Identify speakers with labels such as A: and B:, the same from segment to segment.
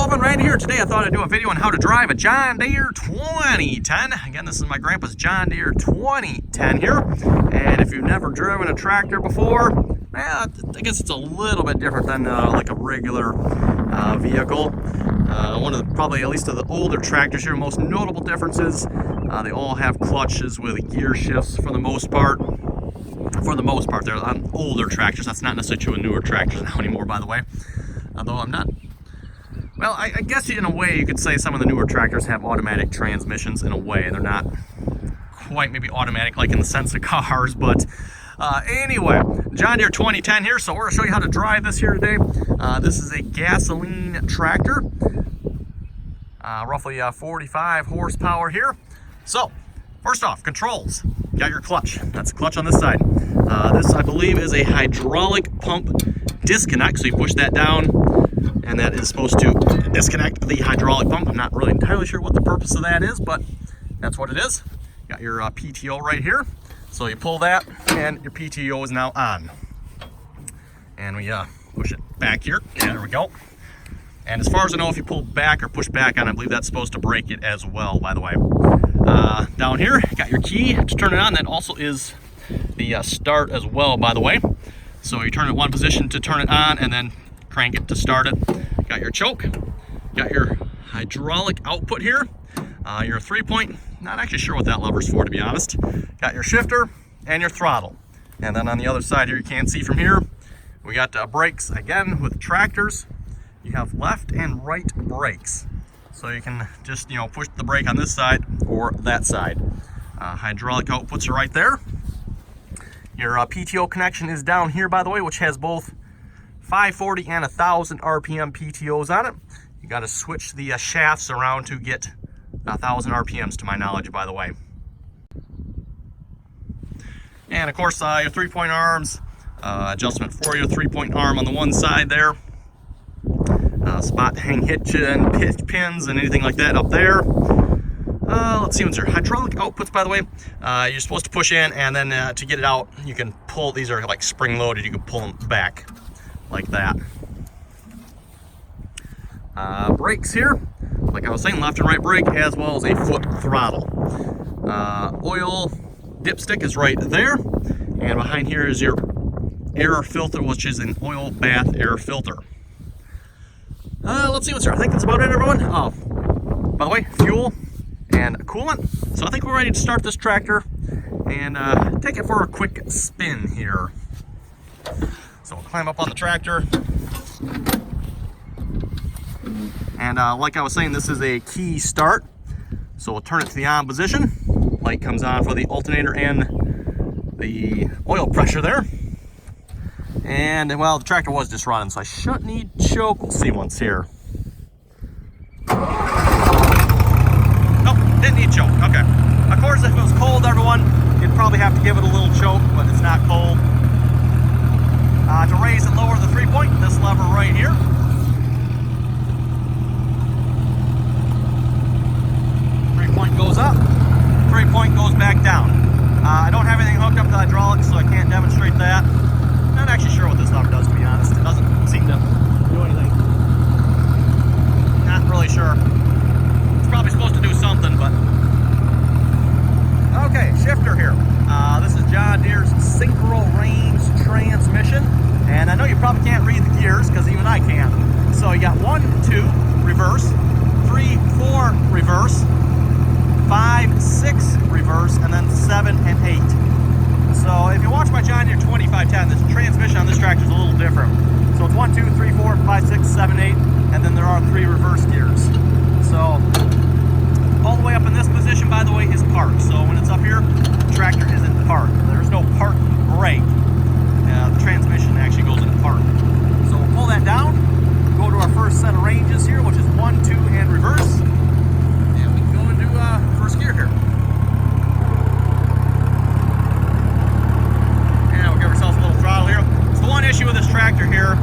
A: Melvin, Randy here. Today I thought I'd do a video on how to drive a John Deere 2010. Again, this is my grandpa's John Deere 2010 here. And if you've never driven a tractor before, well, I guess it's a little bit different than like a regular vehicle. One of the, probably at least of the older tractors here, most notable differences, they all have clutches with gear shifts for the most part. They're on older tractors. That's not necessarily true of newer tractors now anymore, by the way. Although I'm not, well, I guess in a way you could say some of the newer tractors have automatic transmissions in a way. They're not quite maybe automatic like in the sense of cars, but anyway, John Deere 2010 here, so we're going to show you how to drive this here today. This is a gasoline tractor, roughly 45 horsepower here. So, first off, controls. Got your clutch. That's the clutch on this side. This, I believe, is a hydraulic pump disconnect, so you push that down, and that is supposed to disconnect the hydraulic pump. I'm not really entirely sure what the purpose of that is, but that's what it is. Got your PTO right here. So you pull that, and your PTO is now on. And we push it back here. Yeah, there we go. And as far as I know, if you pull back or push back on, I believe that's supposed to brake it as well, by the way. Down here, got your key to turn it on. That also is the start as well, by the way. So you turn it one position to turn it on, and then crank it to start it. Got your choke. Got your hydraulic output here. Your 3-point, not actually sure what that lever's for, to be honest. Got your shifter and your throttle. And then on the other side here, you can't see from here, we got brakes. Again, with tractors, you have left and right brakes. So you can just, push the brake on this side or that side. Hydraulic outputs are right there. Your PTO connection is down here, by the way, which has both 540 and 1,000 RPM PTOs on it. You got to switch the shafts around to get 1,000 RPMs, to my knowledge, by the way. And of course, your 3-point arms, adjustment for your 3-point arm on the one side there. Spot hang hitch and pins and anything like that up there. Let's see what's there. Hydraulic outputs, by the way, you're supposed to push in, and then to get it out, you can pull. These are like spring loaded. You can pull them back like that. Brakes here, like I was saying, left and right brake, as well as a foot throttle. Oil dipstick is right there, and behind here is your air filter, which is an oil bath air filter. Let's see what's there. I think that's about it, everyone. Oh, by the way, fuel and coolant. So I think we're ready to start this tractor and take it for a quick spin here. So we'll climb up on the tractor. And like I was saying, this is a key start. So we'll turn it to the on position. Light comes on for the alternator and the oil pressure there. And, well, the tractor was just running, so I shouldn't need choke. We'll see once here. Nope, didn't need choke. Okay. Of course, if it was cold, everyone, you'd probably have to give it a little choke, but it's not cold. To raise and lower the 3-point, this lever right here. Goes up, 3-point goes back down. I don't have anything hooked up to hydraulics, so I can't demonstrate that. Not actually sure what this lever does, to be honest. It doesn't seem to do anything. Not really sure. It's probably supposed to do something, but... Okay, shifter here. This is John Deere's sycro range transmission. And I know you probably can't read the gears, because even I can't. So you got 1, 2, reverse, 3, 4, reverse, 5, 6 reverse, and then 7 and 8. So if you watch my John Deere 2510, this transmission on this tractor is a little different. So it's 1, 2, 3, 4, 5, 6, 7, 8, and then there are 3 reverse gears. So all the way up in this position, by the way, is park. So when it's up here, the tractor is in park. There's no park brake. The transmission actually goes in park. So we'll pull that down, go to our first set of ranges here, which is 1, 2, and reverse. First gear here. And we'll give ourselves a little throttle here. So the one issue with this tractor here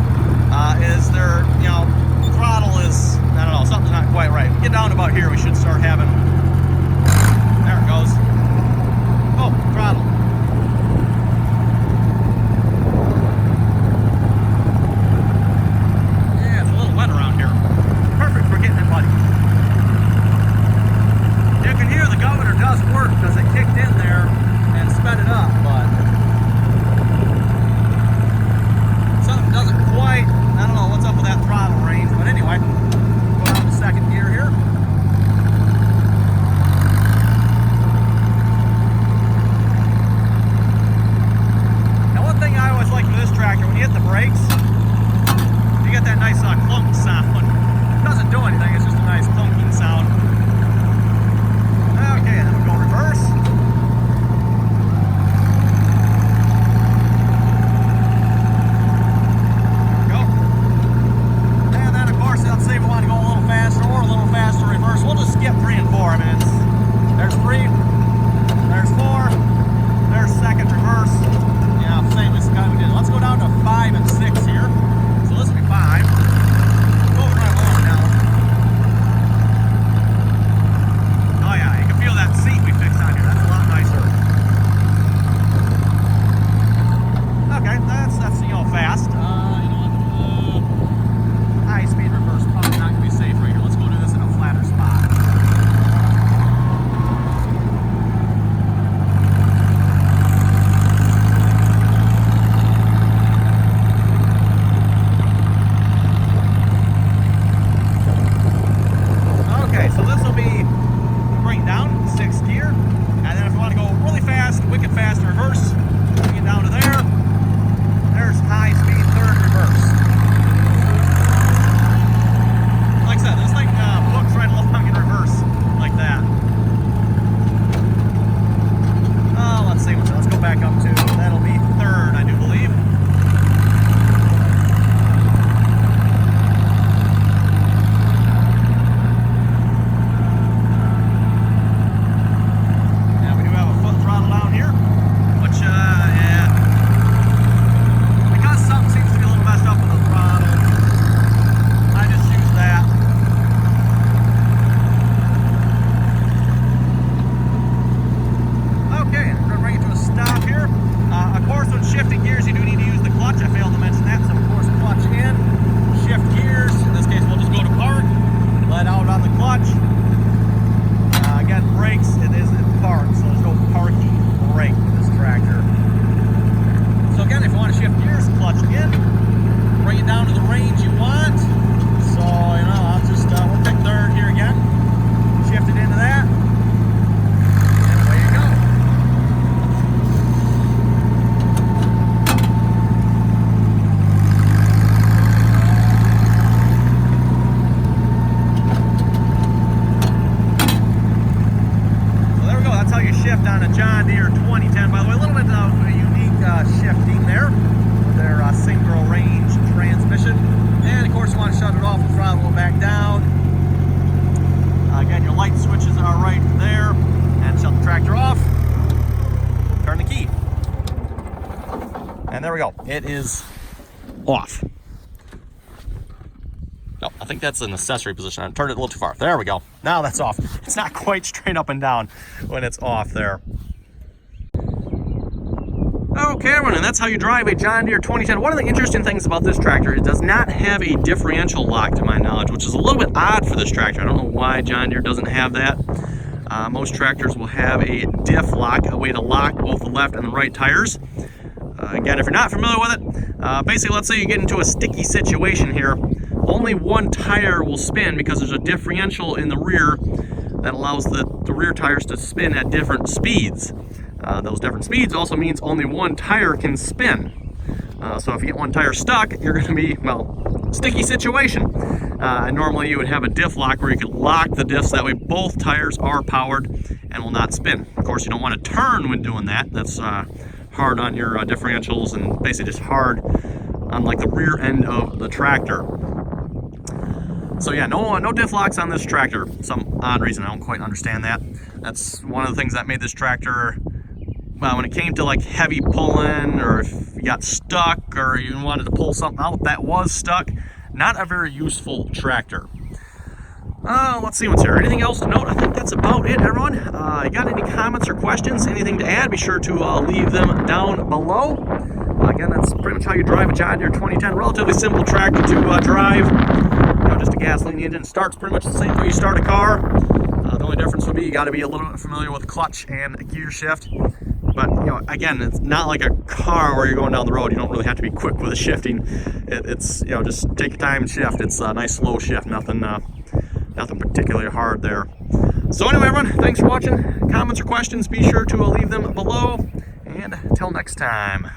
A: throttle it back down. Again, your light switches are right there. And shut the tractor off. Turn the key. And there we go. It is off. No, I think that's an accessory position. I turned it a little too far. There we go. Now that's off. It's not quite straight up and down when it's off there. Okay, everyone, and that's how you drive a John Deere 2010. One of the interesting things about this tractor, it does not have a differential lock to my knowledge, which is a little bit odd for this tractor. I don't know why John Deere doesn't have that. Most tractors will have a diff lock, a way to lock both the left and the right tires. Again, if you're not familiar with it, basically let's say you get into a sticky situation here. Only one tire will spin because there's a differential in the rear that allows the rear tires to spin at different speeds. Those different speeds also means only one tire can spin. So if you get one tire stuck, you're going to be, well, sticky situation. Normally you would have a diff lock where you could lock the diffs, that way both tires are powered and will not spin. Of course, you don't want to turn when doing that. That's hard on your differentials and basically just hard on like the rear end of the tractor. So yeah, no diff locks on this tractor. Some odd reason, I don't quite understand that. That's one of the things that made this tractor, well, when it came to like heavy pulling, or if you got stuck or you wanted to pull something out that was stuck, not a very useful tractor. Let's see what's here. Anything else to note? I think that's about it, everyone. You got any comments or questions, anything to add, be sure to leave them down below. Again, that's pretty much how you drive a John Deere 2010. Relatively simple tractor to drive. You know, just a gasoline engine. Starts pretty much the same way you start a car. The only difference would be you got to be a little bit familiar with clutch and gear shift. But, you know, again, it's not like a car where you're going down the road. You don't really have to be quick with the shifting. It's, you know, just take your time and shift. It's a nice slow shift. Nothing particularly hard there. So anyway, everyone, thanks for watching. Comments or questions, be sure to leave them below. And until next time.